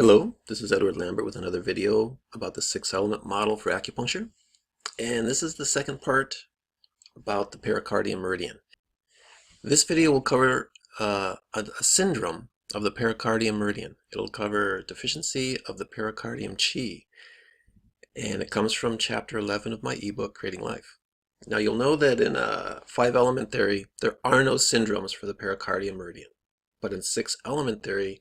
Hello, this is Edward Lambert with another video about the 6-element model for acupuncture. And this is the second part about the pericardium meridian. This video will cover a syndrome of the pericardium meridian. It'll cover deficiency of the pericardium Qi. And it comes from chapter 11 of my ebook, Creating Life. Now you'll know that in 5-element theory, there are no syndromes for the pericardium meridian. But in 6-element theory,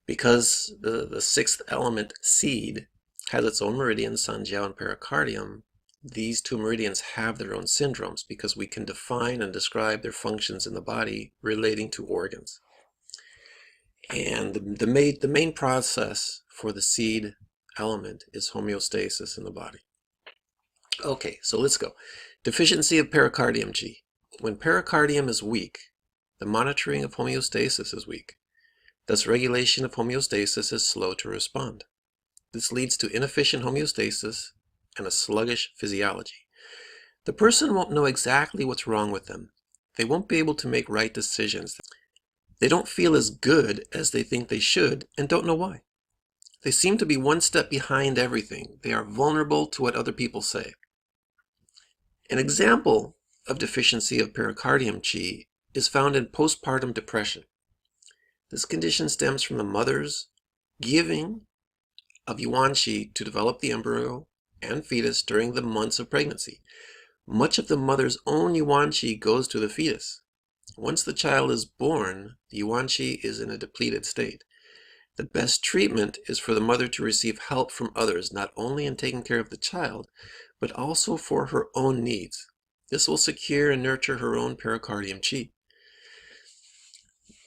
because the sixth element seed has its own meridian, sun, jiao, and pericardium, these two meridians have their own syndromes because we can define and describe their functions in the body relating to organs. And the main process for the seed element is homeostasis in the body. Okay, so let's go. Deficiency of pericardium Qi. When pericardium is weak, the monitoring of homeostasis is weak. Thus, regulation of homeostasis is slow to respond. This leads to inefficient homeostasis and a sluggish physiology. The person won't know exactly what's wrong with them. They won't be able to make right decisions. They don't feel as good as they think they should and don't know why. They seem to be one step behind everything. They are vulnerable to what other people say. An example of deficiency of pericardium Qi is found in postpartum depression. This condition stems from the mother's giving of yuan qi to develop the embryo and fetus during the months of pregnancy. Much of the mother's own yuan qi goes to the fetus. Once the child is born, the yuan qi is in a depleted state. The best treatment is for the mother to receive help from others, not only in taking care of the child, but also for her own needs. This will secure and nurture her own pericardium qi.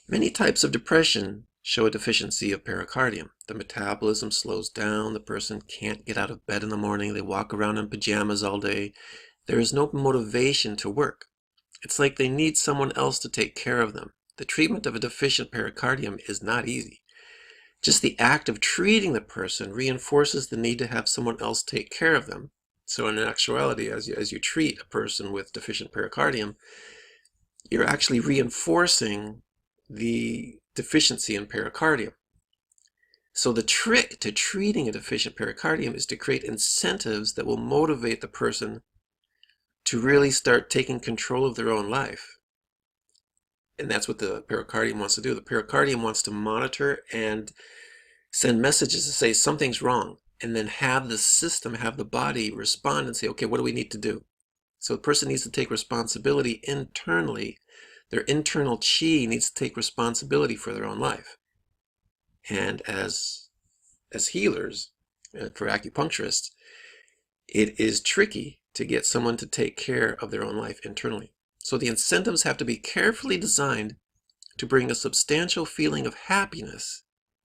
Many types of depression show a deficiency of pericardium. The metabolism slows down, the person can't get out of bed in the morning, they walk around in pajamas all day. There is no motivation to work. It's like they need someone else to take care of them. The treatment of a deficient pericardium is not easy. Just the act of treating the person reinforces the need to have someone else take care of them. So in actuality, as you treat a person with deficient pericardium, you're actually reinforcing the deficiency in pericardium. So the trick to treating a deficient pericardium is to create incentives that will motivate the person to really start taking control of their own life. And that's what the pericardium wants to do. The pericardium wants to monitor and send messages to say something's wrong, and then have the system, have the body respond and say, okay, what do we need to do? So the person needs to take responsibility internally. Their internal qi needs to take responsibility for their own life. And as healers, for acupuncturists, it is tricky to get someone to take care of their own life internally. So the incentives have to be carefully designed to bring a substantial feeling of happiness,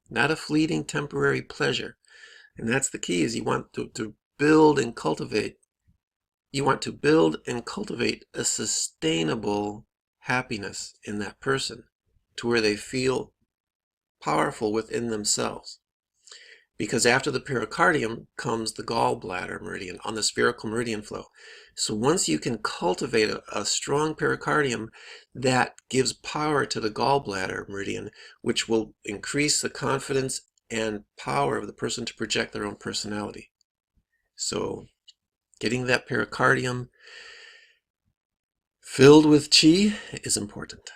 not a fleeting temporary pleasure. And that's the key, is you want to build and cultivate. You want to build and cultivate a sustainable happiness in that person to where they feel powerful within themselves. Because after the pericardium comes the gallbladder meridian on the spherical meridian flow. So once you can cultivate a strong pericardium, that gives power to the gallbladder meridian, which will increase the confidence and power of the person to project their own personality. So getting that pericardium filled with qi is important.